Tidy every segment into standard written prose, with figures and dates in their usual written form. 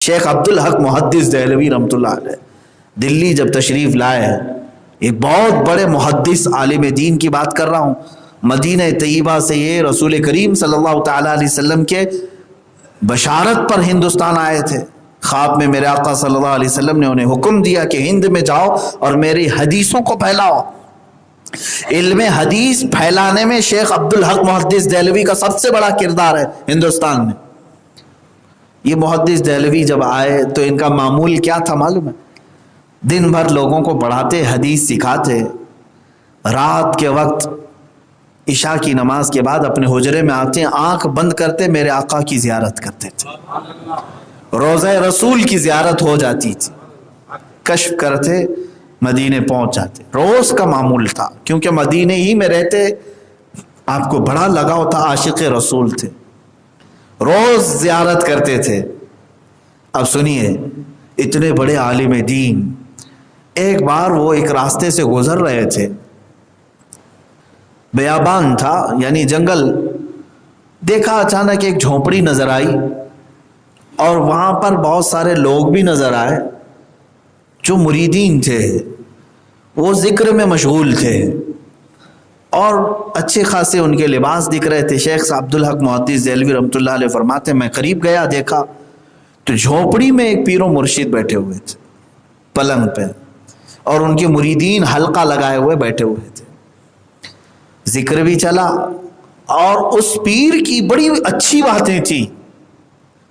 شیخ عبدالحق محدث دہلوی رحمۃ اللہ علیہ دلی جب تشریف لائے، ایک بہت بڑے محدث عالم دین کی بات کر رہا ہوں، مدینہ طیبہ سے یہ رسول کریم صلی اللہ تعالیٰ علیہ وسلم کے بشارت پر ہندوستان آئے تھے۔ خواب میں میرے آقا صلی اللہ علیہ وسلم نے انہیں حکم دیا کہ ہند میں جاؤ اور میری حدیثوں کو پھیلاؤ۔ علم حدیث پھیلانے میں شیخ عبدالحق محدث دہلوی کا سب سے بڑا کردار ہے ہندوستان میں۔ یہ محدث دہلوی جب آئے تو ان کا معمول کیا تھا معلوم ہے؟ دن بھر لوگوں کو پڑھاتے، حدیث سکھاتے، رات کے وقت عشاء کی نماز کے بعد اپنے حجرے میں آتے، آنکھ بند کرتے، میرے آقا کی زیارت کرتے تھے، روضہ رسول کی زیارت ہو جاتی تھی، کشف کرتے، مدینے پہنچ جاتے۔ روز کا معمول تھا، کیونکہ مدینے ہی میں رہتے، آپ کو بڑا لگاؤ تھا، عاشق رسول تھے، روز زیارت کرتے تھے۔ اب سنیے، اتنے بڑے عالم دین، ایک بار وہ ایک راستے سے گزر رہے تھے، بیابان تھا یعنی جنگل، دیکھا اچانک ایک جھونپڑی نظر آئی اور وہاں پر بہت سارے لوگ بھی نظر آئے جو مریدین تھے، وہ ذکر میں مشغول تھے اور اچھے خاصے ان کے لباس دکھ رہے تھے۔ شیخ عبدالحق محدث دہلوی رحمۃ اللہ علیہ فرماتے میں قریب گیا، دیکھا تو جھونپڑی میں ایک پیر و مرشد بیٹھے ہوئے تھے پلنگ پہ، اور ان کے مریدین حلقہ لگائے ہوئے بیٹھے ہوئے تھے، ذکر بھی چلا اور اس پیر کی بڑی اچھی باتیں تھی۔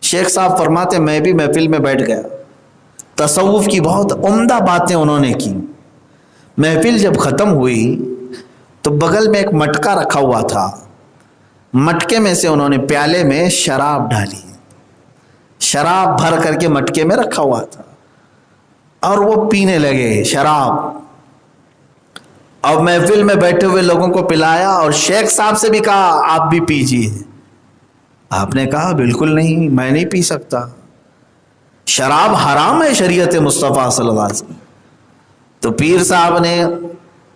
شیخ صاحب فرماتے میں بھی محفل میں بیٹھ گیا، تصوف کی بہت عمدہ باتیں انہوں نے کی۔ محفل جب ختم ہوئی تو بغل میں ایک مٹکا رکھا ہوا تھا، مٹکے میں سے انہوں نے پیالے میں شراب ڈالی، شراب بھر کر کے مٹکے میں رکھا ہوا تھا اور وہ پینے لگے شراب، اور محفل میں بیٹھے ہوئے لوگوں کو پلایا اور شیخ صاحب سے بھی کہا آپ بھی پیجیے۔ آپ نے کہا بالکل نہیں، میں نہیں پی سکتا، شراب حرام ہے شریعت مصطفیٰ صلی اللہ علیہ وسلم۔ تو پیر صاحب نے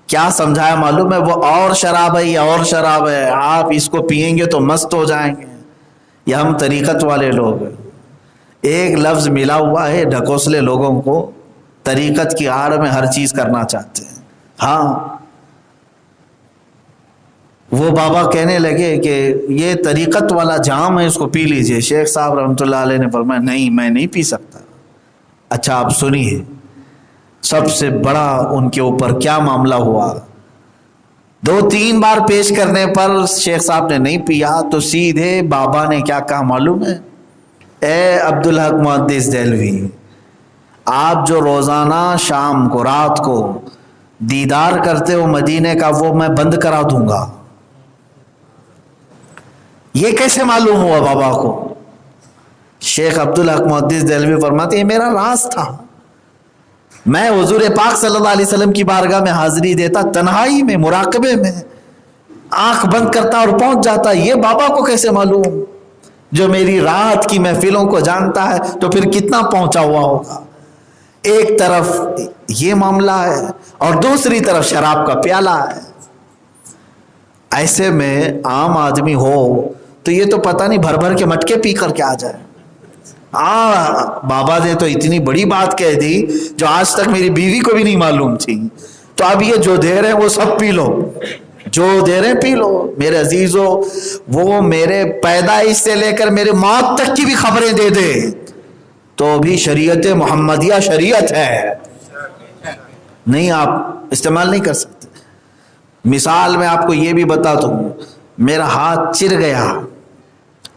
کیا سمجھایا معلوم ہے؟ وہ اور شراب ہے، یہ اور شراب ہے، آپ اس کو پئیں گے تو مست ہو جائیں گے، یہ ہم طریقت والے لوگ ہیں۔ ایک لفظ ملا ہوا ہے، ڈھکوسلے لوگوں کو طریقت کی آڑ میں ہر چیز کرنا چاہتے ہیں۔ ہاں، وہ بابا کہنے لگے کہ یہ طریقت والا جام ہے، اس کو پی لیجئے۔ شیخ صاحب رحمۃ اللہ علیہ نے فرمایا نہیں، میں نہیں پی سکتا۔ اچھا آپ سنیے، سب سے بڑا ان کے اوپر کیا معاملہ ہوا۔ 2-3 بار پیش کرنے پر شیخ صاحب نے نہیں پیا تو سیدھے بابا نے کیا کہا معلوم ہے؟ اے عبدالحق محدث دہلوی، آپ جو روزانہ شام کو رات کو دیدار کرتے ہو مدینے کا، وہ میں بند کرا دوں گا۔ یہ کیسے معلوم ہوا بابا کو؟ شیخ عبدالحق محدث دہلوی فرماتے یہ میرا راز تھا، میں حضور پاک صلی اللہ علیہ وسلم کی بارگاہ میں حاضری دیتا، تنہائی میں، مراقبے میں، آنکھ بند کرتا اور پہنچ جاتا۔ یہ بابا کو کیسے معلوم؟ جو میری رات کی محفلوں کو جانتا ہے تو پھر کتنا پہنچا ہوا ہوگا۔ ایک طرف یہ معاملہ ہے اور دوسری طرف شراب کا پیالہ ہے۔ ایسے میں عام آدمی ہو تو یہ تو پتہ نہیں بھر بھر کے مٹکے پی کر کے آ جائے۔ بابا نے تو اتنی بڑی بات کہہ دی جو آج تک میری بیوی کو بھی نہیں معلوم تھی، تو اب یہ جو دے رہے ہیں وہ سب پی لو، جو دے رہے ہیں پی لو۔ میرے عزیزو، وہ میرے پیدائش سے لے کر میرے موت تک کی بھی خبریں دے دے تو بھی شریعت محمدیہ شریعت ہے، نہیں آپ استعمال نہیں کر سکتے۔ مثال میں آپ کو یہ بھی بتا دوں، میرا ہاتھ چر گیا،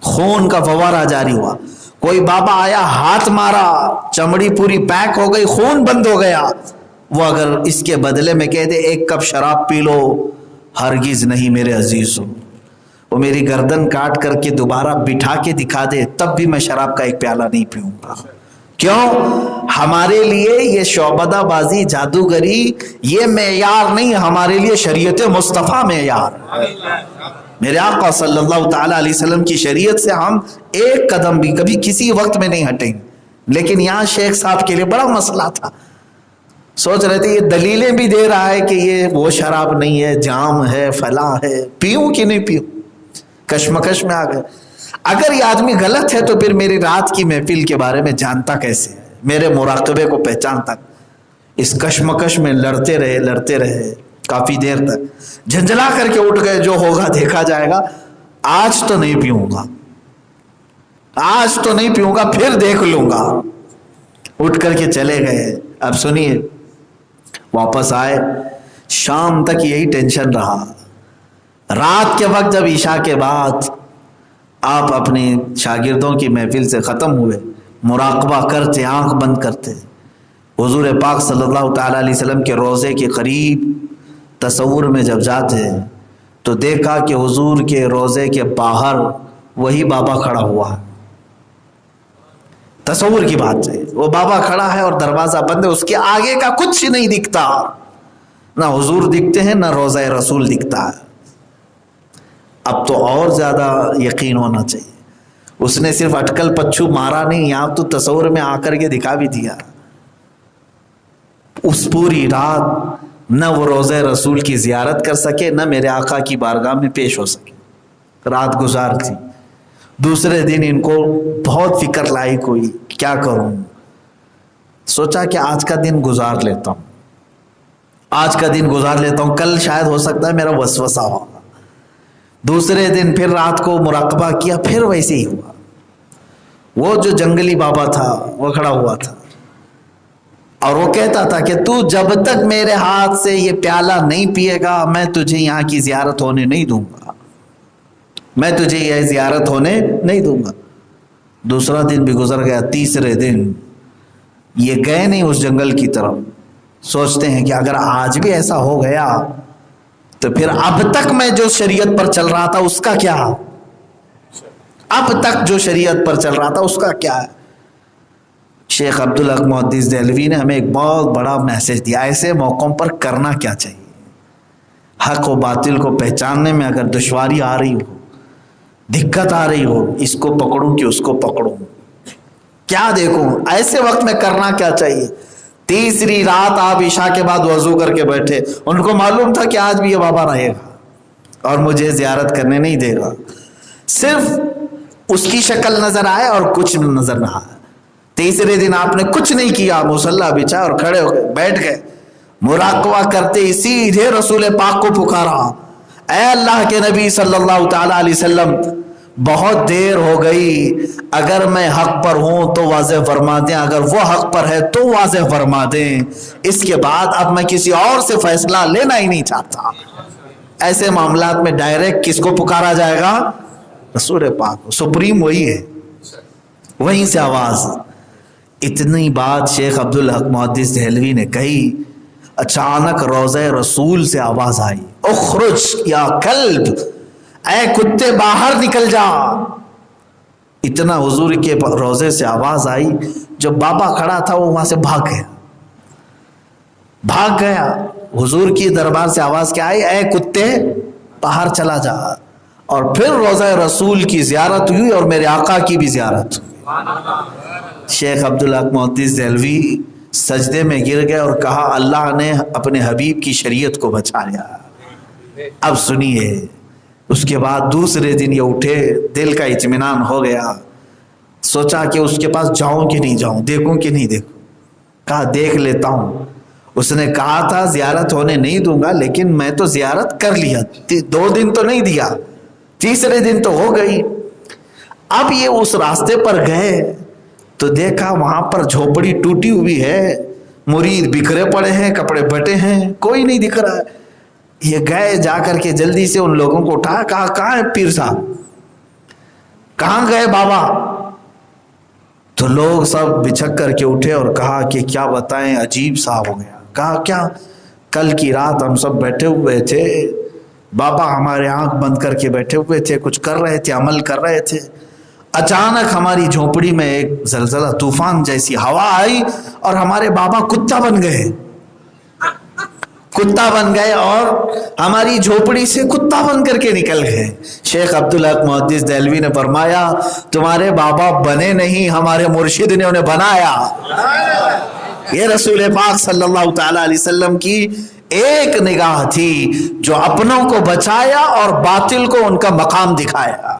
خون کا فوارہ جاری ہوا، کوئی بابا آیا ہاتھ مارا، چمڑی پوری پیک ہو گئی، خون بند ہو گیا، وہ اگر اس کے بدلے میں کہہ دے 1 کپ شراب پی لو، ہرگز نہیں میرے عزیزو۔ وہ میری گردن کاٹ کر کے دوبارہ بٹھا کے دکھا دے تب بھی میں شراب کا 1 پیالہ نہیں پیوں گا۔ کیوں؟ ہمارے لیے یہ شعبدہ بازی، جادوگری یہ معیار نہیں، ہمارے لیے شریعت مصطفیٰ معیار۔ میرے آقا صلی اللہ تعالیٰ علیہ وسلم کی شریعت سے ہم 1 قدم بھی کبھی کسی وقت میں نہیں ہٹیں۔ لیکن یہاں شیخ صاحب کے لیے بڑا مسئلہ تھا، سوچ رہے تھے یہ دلیلیں بھی دے رہا ہے کہ یہ وہ شراب نہیں ہے، جام ہے، فلاں ہے، پیوں کہ نہیں پیوں، کشمکش میں آ گئے۔ اگر یہ آدمی غلط ہے تو پھر میری رات کی محفل کے بارے میں جانتا کیسے ہے؟ میرے مراقبے کو پہچانتا؟ اس کشمکش میں لڑتے رہے کافی دیر تک، جھنجھلا کر کے اٹھ گئے، جو ہوگا دیکھا جائے گا، آج تو نہیں پیوں گا، پھر دیکھ لوں گا۔ اٹھ کر کے چلے گئے۔ اب سنیے، واپس آئے، شام تک یہی ٹینشن رہا۔ رات کے وقت جب عشاء کے بعد آپ اپنے شاگردوں کی محفل سے ختم ہوئے، مراقبہ کرتے، آنکھ بند کرتے، حضور پاک صلی اللہ تعالیٰ علیہ وسلم کے روضے کے قریب تصور میں جب جاتے تو دیکھا کہ حضور کے روضے کے باہر وہی بابا کھڑا ہوا ہے۔ تصور کی بات ہے، وہ بابا کھڑا ہے اور دروازہ بند ہے، اس کے آگے کا کچھ نہیں دکھتا، نہ حضور دکھتے ہیں نہ روضہ رسول دکھتا ہے۔ اب تو اور زیادہ یقین ہونا چاہیے، اس نے صرف اٹکل پچھو مارا نہیں، یہاں تو تصور میں آ کر کے دکھا بھی دیا۔ اس پوری رات نہ وہ روضہ رسول کی زیارت کر سکے، نہ میرے آقا کی بارگاہ میں پیش ہو سکے، رات گزار تھی۔ دوسرے دن ان کو بہت فکر لاحق ہوئی، کیا کروں؟ سوچا کہ آج کا دن گزار لیتا ہوں، کل شاید ہو سکتا ہے میرا وسوسہ ہوگا۔ دوسرے دن پھر رات کو مراقبہ کیا، پھر ویسے ہی ہوا۔ وہ جو جنگلی بابا تھا وہ کھڑا ہوا تھا اور وہ کہتا تھا کہ تو جب تک میرے ہاتھ سے یہ پیالہ نہیں پیے گا، میں تجھے یہاں کی زیارت ہونے نہیں دوں گا، دوسرا دن بھی گزر گیا، تیسرے دن یہ گئے نہیں اس جنگل کی طرف۔ سوچتے ہیں کہ اگر آج بھی ایسا ہو گیا تو پھر اب تک میں جو شریعت پر چل رہا تھا اس کا کیا؟ شیخ عبدالحق محدث دہلوی نے ہمیں ایک بہت بڑا میسج دیا، ایسے موقعوں پر کرنا کیا چاہیے۔ حق و باطل کو پہچاننے میں اگر دشواری آ رہی ہو، دقت آ رہی ہو، اس کو پکڑوں کہ اس کو پکڑوں، کیا دیکھوں، ایسے وقت میں کرنا کیا چاہیے۔ تیسری رات آپ عشاء کے بعد وضو کر کے بیٹھے، ان کو معلوم تھا کہ آج بھی یہ بابا رہے گا اور مجھے زیارت کرنے نہیں دے گا، صرف اس کی شکل نظر آئے اور کچھ نظر نہ آئے۔ تیسرے دن آپ نے کچھ نہیں کیا، مصلی بچھا اور کھڑے ہو گئے، بیٹھ گئے، مراقبہ کرتے سیدھے رسول پاک کو پکارا، اے اللہ کے نبی صلی اللہ تعالیٰ علیہ وسلم، بہت دیر ہو گئی، اگر میں حق پر ہوں تو واضح فرما دیں، اگر وہ حق پر ہے تو واضح فرما دیں، اس کے بعد اب میں کسی اور سے فیصلہ لینا ہی نہیں چاہتا۔ ایسے معاملات میں ڈائریکٹ کس کو پکارا جائے گا؟ رسول پاک، سپریم وہی ہے، وہیں سے آواز۔ اتنی بات شیخ عبدالحق محدث دہلوی نے کہی، اچانک روضہ رسول سے آواز آئی، اخرج یا کلب، اے کتے باہر نکل جا۔ اتنا حضور کے روضے سے آواز آئی، جو بابا کھڑا تھا وہ وہاں سے بھاگ گیا۔ حضور کی دربار سے آواز کیا آئی؟ اے کتے باہر چلا جا۔ اور پھر روضہ رسول کی زیارت ہوئی اور میرے آقا کی بھی زیارت ہوئی۔ شیخ عبدالحق محدث دہلوی سجدے میں گر گئے اور کہا، اللہ نے اپنے حبیب کی شریعت کو بچا لیا۔ اب سنیے، اس کے بعد دوسرے دن یہ اٹھے، دل کا اطمینان ہو گیا، سوچا کہ اس کے پاس جاؤں کہ نہیں جاؤں، دیکھوں کہ نہیں دیکھوں، کہا دیکھ لیتا ہوں۔ اس نے کہا تھا زیارت ہونے نہیں دوں گا، لیکن میں تو زیارت کر لیا، 2 دن تو نہیں دیا، تیسرے دن تو ہو گئی۔ اب یہ اس راستے پر گئے تو دیکھا وہاں پر جھوپڑی ٹوٹی ہوئی ہے، مرید بکھرے پڑے ہیں، کپڑے بٹے ہیں، کوئی نہیں دکھ رہا ہے۔ یہ گئے، جا کر کے جلدی سے ان لوگوں کو اٹھایا، کہا کہاں ہے پیر صاحب، کہاں گئے بابا؟ تو لوگ سب بچھک کر کے اٹھے اور کہا کہ کیا بتائیں، عجیب سا ہو گیا۔ کہا کیا؟ کل کی رات ہم سب بیٹھے ہوئے تھے، بابا ہمارے آنکھ بند کر کے بیٹھے ہوئے تھے، کچھ کر رہے تھے، عمل کر رہے تھے، اچانک ہماری جھونپڑی میں ایک زلزلہ، طوفان جیسی ہوا آئی اور ہمارے بابا کتا بن گئے اور ہماری جھوپڑی سے کتا بن کر کے نکل گئے۔ شیخ عبدالحق محدث دہلوی نے فرمایا، تمہارے بابا بنے نہیں، ہمارے مرشد نے انہیں بنایا۔ یہ رسول پاک صلی اللہ تعالیٰ علیہ وسلم کی ایک نگاہ تھی جو اپنوں کو بچایا اور باطل کو ان کا مقام دکھایا۔